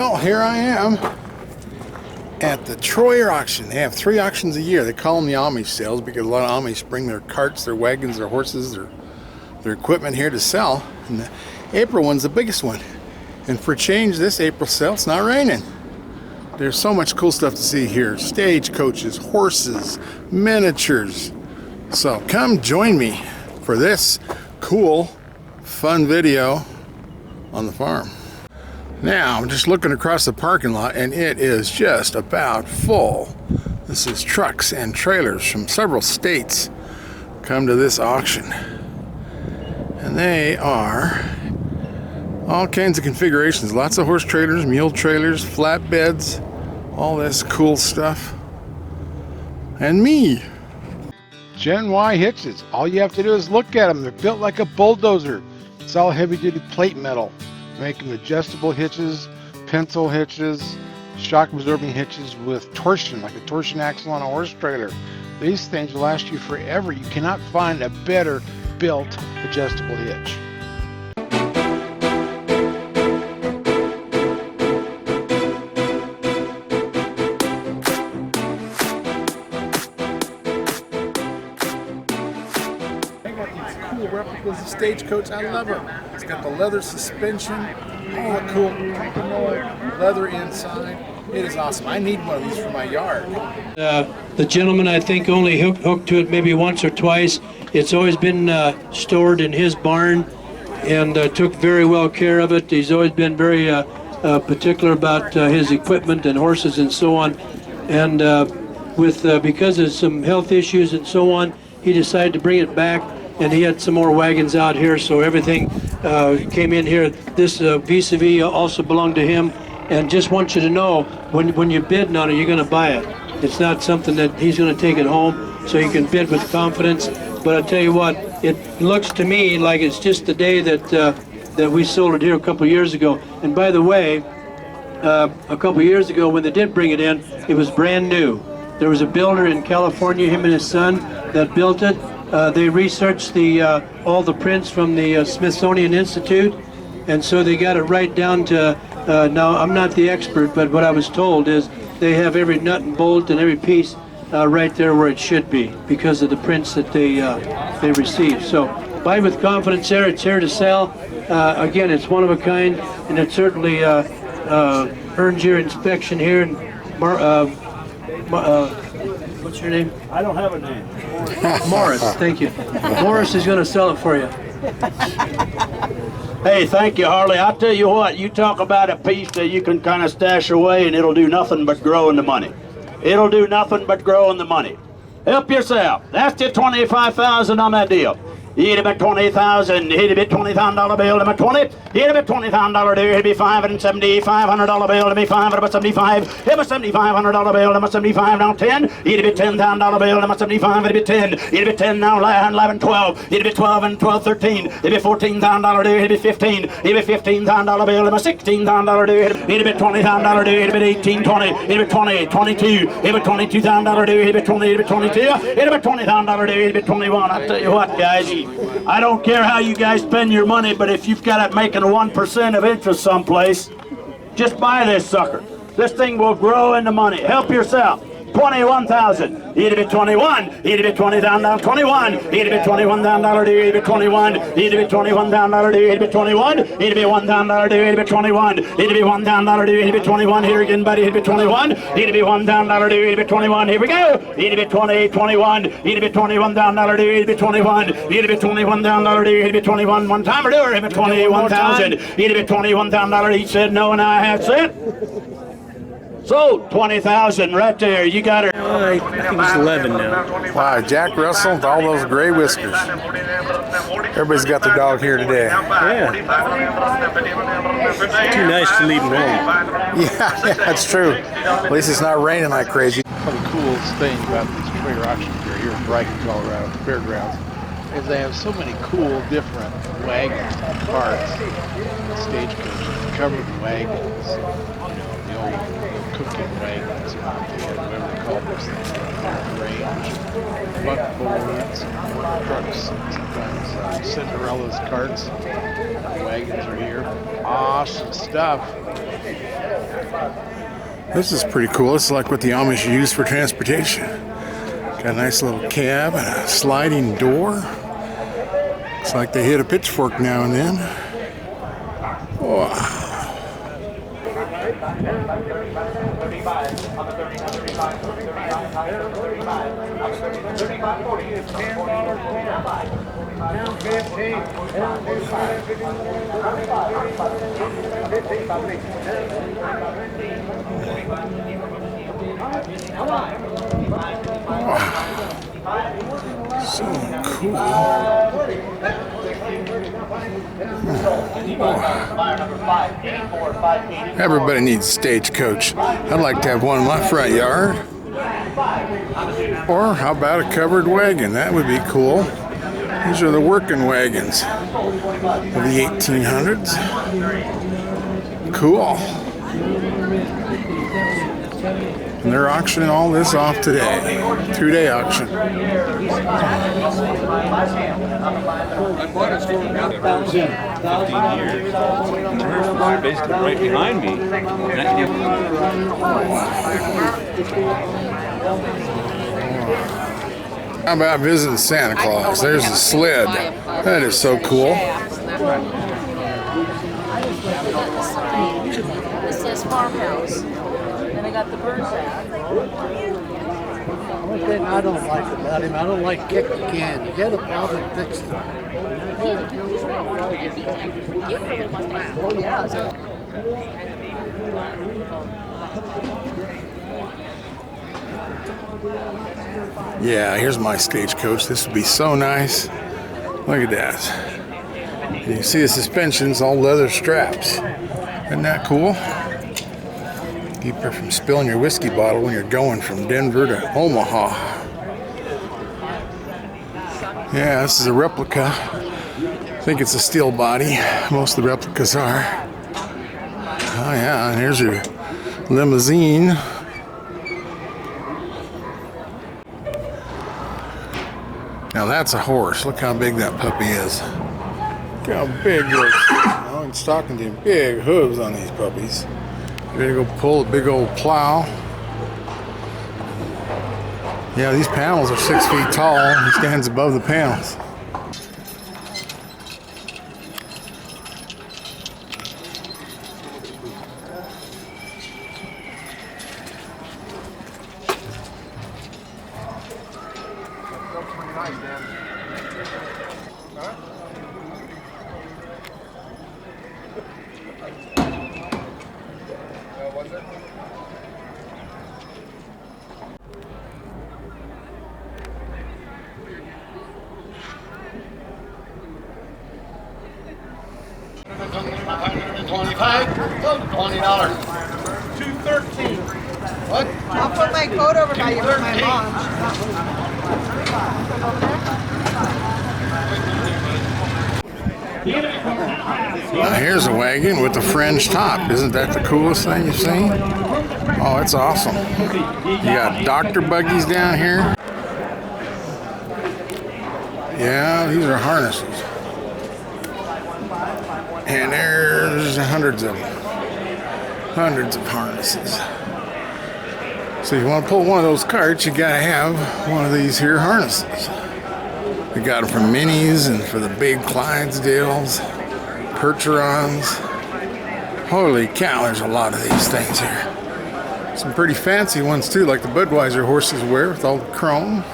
Well, here I am at the Troyer auction. They have 3 auctions a year. They call them the Amish sales because a lot of Amish bring their carts, their wagons, their horses, their equipment here to sell. And the April one's the biggest one. And for a change, this April sale, it's not raining. There's so much cool stuff to see here. Stagecoaches, horses, miniatures. So come join me for this cool, fun video on the farm. Now, I'm just looking across the parking lot and it is just about full. This is trucks and trailers from several states come to this auction. And they are all kinds of configurations. Lots of horse trailers, mule trailers, flatbeds, all this cool stuff. And me. Gen Y hitches. All you have to do is look at them. They're built like a bulldozer. It's all heavy-duty plate metal. Make them adjustable hitches, pencil hitches, shock-absorbing hitches with torsion, like a torsion axle on a horse trailer. These things will last you forever. You cannot find a better built adjustable hitch. Cool replicas of Stagecoach. I love them. It's got the leather suspension, all the cool leather inside. It is awesome. I need one of these for my yard. The gentleman, I think, only hooked to it maybe once or twice. It's always been stored in his barn and took very well care of it. He's always been very particular about his equipment and horses and so on. And because of some health issues and so on, he decided to bring it back. And he had some more wagons out here, so everything came in here. This vis-a-vis also belonged to him. And just want you to know, when you're bidding on it, you're going to buy it. It's not something that he's going to take it home, so you can bid with confidence. But I tell you what, it looks to me like it's just the day that we sold it here a couple years ago. And by the way, a couple years ago when they did bring it in, it was brand new. There was a builder in California, him and his son, that built it. They researched all the prints from the Smithsonian Institute, and so they got it right down to, now I'm not the expert, but what I was told is they have every nut and bolt and every piece right there where it should be because of the prints that they received. So buy with confidence there. It's here to sell. Again, it's one of a kind, and it certainly earns your inspection here. And what's your name? I don't have a name. Morris, thank you. Morris is going to sell it for you. Hey, thank you, Harley. I'll tell you what, you talk about a piece that you can kind of stash away and it'll do nothing but grow in the money. It'll do nothing but grow in the money. Help yourself. That's the $25,000 on that deal. He'd have been $20,000. He'd have been $20,000 bill to be 20. He'd have been $20,000 deal. He'd be $575 bill to be $575. He'd be $7,500 bill to be 75 now 10. He'd be $10,000 bill to be 75. He'd be 10. He'd be 10 now 11 12. He'd be 12 and 12 13. He'd be $14,000 deal. He'd be 15. He'd be $15,000 bill to be $16,000 deal. He'd be $20,000 deal. He'd be 18 20. He'd be 20 22. He'd be $22,000 deal. He'd be 20. He'd be 22. He'd be $20,000 deal. He'd be 21. I tell you what, guys. I don't care how you guys spend your money, but if you've got it making 1% of interest someplace, just buy this sucker. This thing will grow into money. Help yourself. 21,000. He'd be 21. He'd be 20,000. 21. He'd be $21,000. He'd be 21. He'd be $21,000. He'd be 21. He'd be $1,000. He'd be 21. He'd be $1,000. He'd be 21. Here again, buddy. He'd be 21. He'd be $1,000. He'd be 21. Here we go. He'd be 20. 21. He'd be $21,000. He'd be 21. He'd be $21,000. He'd be 21. One time or two. He'd be 21,000. He'd be $21,000. He said no, and I have said. So, 20,000 right there. You got her. I think it's 11 now. Wow, Jack Russell with all those gray whiskers. Everybody's got their dog here today. Yeah. Too nice to leave him home. Yeah, that's true. At least it's not raining like crazy. One of the coolest things about these trailer auctions here in Brighton, Colorado, fairgrounds, is they have so many cool different wagons and carts, stagecoaches, covered wagons, the old cooking wagons, whatever they call those things, range, buckboards, trucks, sometimes Cinderella's carts, wagons are here. Awesome stuff. This is pretty cool. It's like what the Amish use for transportation. Got a nice little cab and a sliding door. Looks like they hit a pitchfork now and then. Wow. So cool. Everybody needs a Stagecoach. I'd like to have one in my front yard. Or how about a covered wagon? That would be cool. These are the working wagons of the 1800s. Cool. And they're auctioning all this off today. 2-day auction. I bought a store for 15 years. And the Hearst was basically right behind me. How about visiting Santa Claus? There's a sled. That is so cool. This says farmhouse. And I got the birds out. One thing I don't like about him, I don't like kick the can. You gotta probably fix it. Oh, yeah. Yeah, here's my Stagecoach. This would be so nice. Look at that. And you can see the suspensions, all leather straps. Isn't that cool? Keep her from spilling your whiskey bottle when you're going from Denver to Omaha. Yeah, this is a replica. I think it's a steel body. Most of the replicas are. Oh yeah, and here's your limousine. Now that's a horse. Look how big that puppy is. Look how big those, I'm talking to you, big hooves on these puppies. Ready to go pull a big old plow. Yeah, these panels are 6 feet tall. He stands above the panels. $20. $213. What? I'll put my coat over by you with my mom. Now here's a wagon with a fringe top. Isn't that the coolest thing you've seen? Oh, it's awesome. You got doctor buggies down here. Yeah, these are harnesses. And there's hundreds of them. Hundreds of harnesses. So if you want to pull one of those carts, you gotta have one of these here harnesses. We got them for minis and for the big Clydesdales, Percherons. Holy cow, there's a lot of these things here. Some pretty fancy ones too, like the Budweiser horses wear with all the chrome.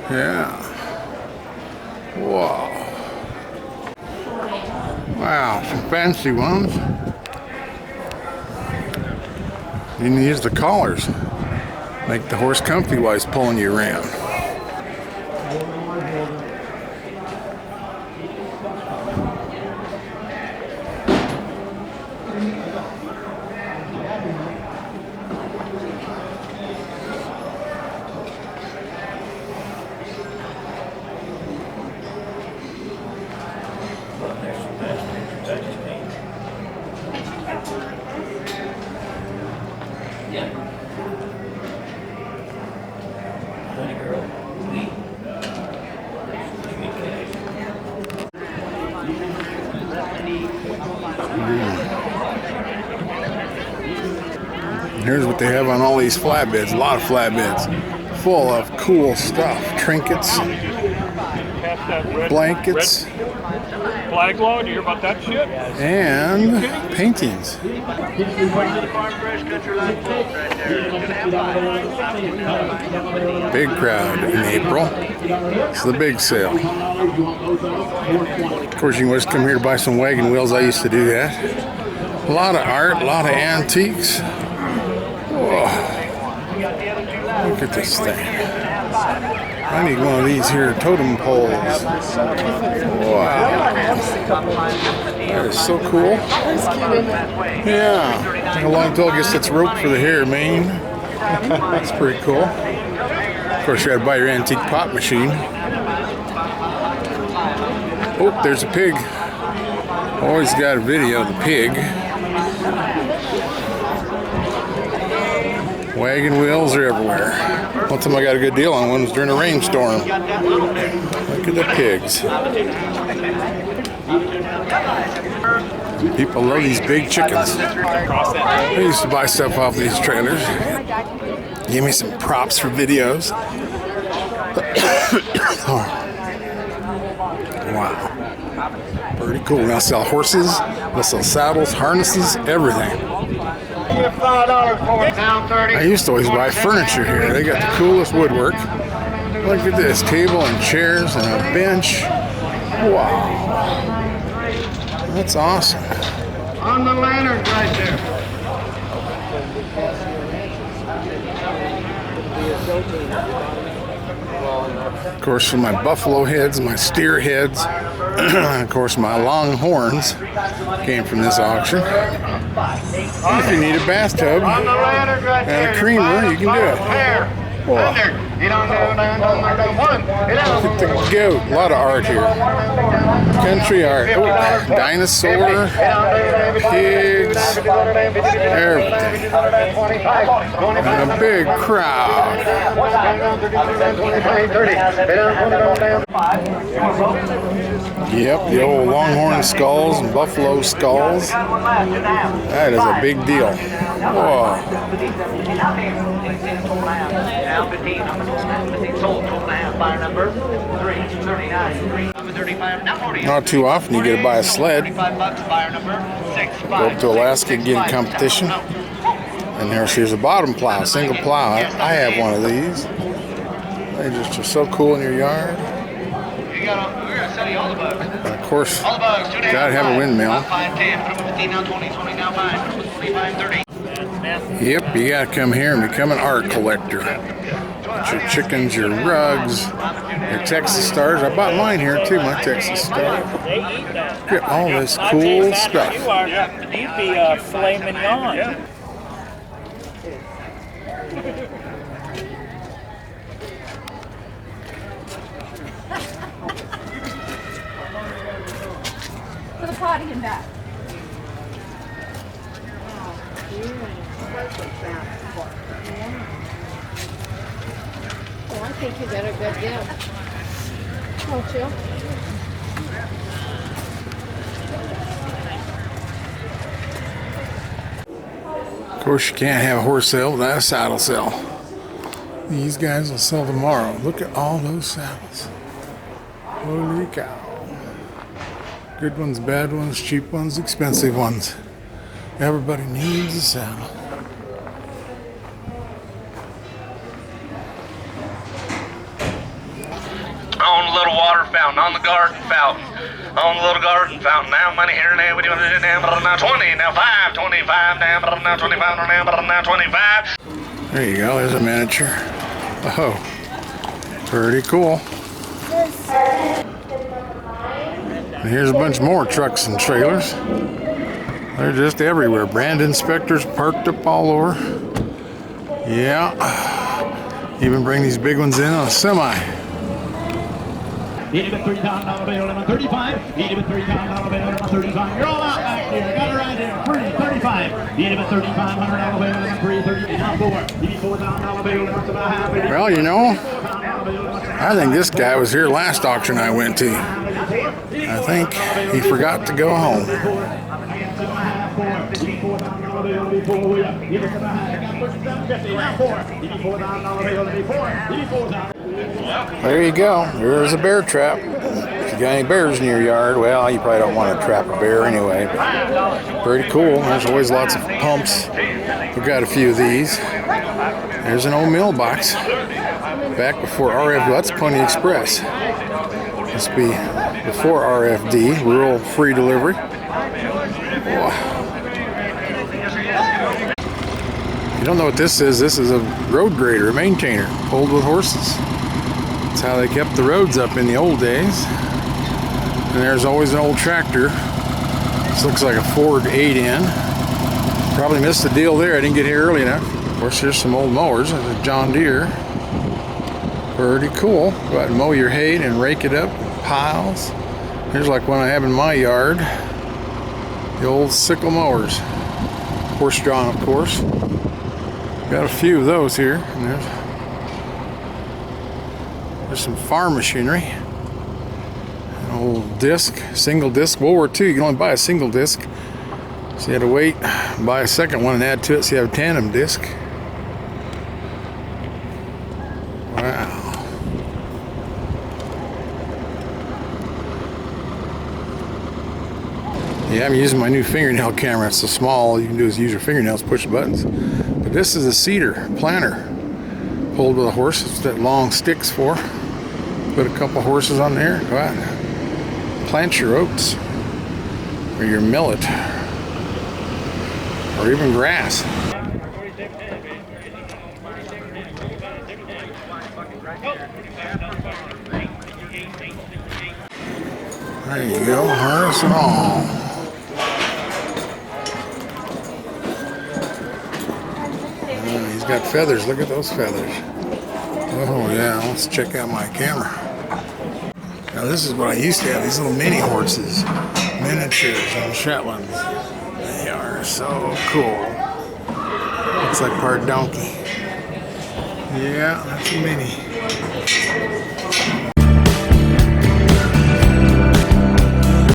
Yeah. Whoa. Wow, some fancy ones. You can use the collars. Make the horse comfy while he's pulling you around. And here's what they have on all these flatbeds. A lot of flatbeds full of cool stuff. Trinkets, blankets, Flag law, do you hear about that shit? and paintings. Big crowd in April. It's the big sale. Of course, you can always come here to buy some wagon wheels. I used to do that. A lot of art, a lot of antiques. Whoa. Look at this thing. I need one of these here totem poles. Wow. That is so cool. Yeah. Like a long tail, I guess that's rope for the hair mane. That's pretty cool. Of course, you gotta buy your antique pop machine. Oh, there's a pig. Always got a video of the pig. Wagon wheels are everywhere. One time I got a good deal on one was during a rainstorm. Look at the pigs. People love these big chickens. I used to buy stuff off these trailers. Give me some props for videos. Oh. Wow. Pretty cool. Now sell horses, they'll sell saddles, harnesses, everything. I used to always buy furniture here. They got the coolest woodwork. Look at this, table and chairs and a bench. Wow. That's awesome. On the lanterns right there. Of course, for my buffalo heads, my steer heads, and of course my long horns came from this auction. If you need a bathtub and a creamer, you can do it. Whoa. Look at the goat. A lot of art here. Country art. Oh, dinosaur, pigs, everything. And a big crowd. Yep, the old longhorn skulls and buffalo skulls. That is a big deal. Whoa. Not too often you get to buy a sled. Go up to Alaska and get a competition. And here's a bottom plow, single plow. I have one of these. They just are so cool in your yard. And of course, gotta have a windmill. Yep, you gotta come here and become an art collector. Get your chickens, your rugs, your Texas stars. I bought mine here too, my Texas star. Look at all this cool stuff. You'd be a filet mignon. Put a potty in that. Oh, I think you got a good deal. Don't you? Of course, you can't have a horse sale without a saddle sale. These guys will sell tomorrow. Look at all those saddles. Holy cow. Good ones, bad ones, cheap ones, expensive ones. Everybody needs a saddle. On the little water fountain, on the garden fountain, on the little garden fountain. Now money here, now we do it now, but now 20, now 5, 25, now, but now 25, now, but now 25. There you go, there's a miniature. Oh, pretty cool. And here's a bunch more trucks and trailers. They're just everywhere. Brand inspectors parked up all over. Yeah. Even bring these big ones in on a semi. Hit him at $3,000 bill and a 35. Hit him at $3,000 bill and a 35. You're all out back here. Got it right there. Free 35. Hit him at $3,500 bill and a free 30. Now 4. Hit $4,000 bill and a half. Well, you know, I think this guy was here last auction I went to. I think he forgot to go home. There you go. There's a bear trap. If you got any bears in your yard, well, you probably don't want to trap a bear anyway. Pretty cool. There's always lots of pumps. We've got a few of these. There's an old mailbox. Back before RF, that's Pony Express. Must be before RFD, rural free delivery. Whoa. You don't know what this is a road grader, a maintainer, pulled with horses. That's how they kept the roads up in the old days. And there's always an old tractor. This looks like a Ford 8N. Probably missed the deal there, I didn't get here early enough. Of course, here's some old mowers. There's a John Deere. Pretty cool. Go out and mow your hay and rake it up, piles. Here's like one I have in my yard. The old sickle mowers. Horse-drawn, of course. Got a few of those here. And there's some farm machinery. An old disc, single disc. World War II, you can only buy a single disc. So you had to wait, buy a second one and add to it so you have a tandem disc. Wow. Yeah, I'm using my new fingernail camera. It's so small, all you can do is use your fingernails, push the buttons. But this is a Cedar planter, pulled with a horse. That's what that long stick's for. Put a couple horses on there. Go out and plant your oats, or your millet, or even grass. There you go, harness and all. He's got feathers. Look at those feathers. Oh yeah, let's check out my camera. Now this is what I used to have, these little mini horses. Miniatures and Shetlands. They are so cool. Looks like part donkey. Yeah, that's a mini.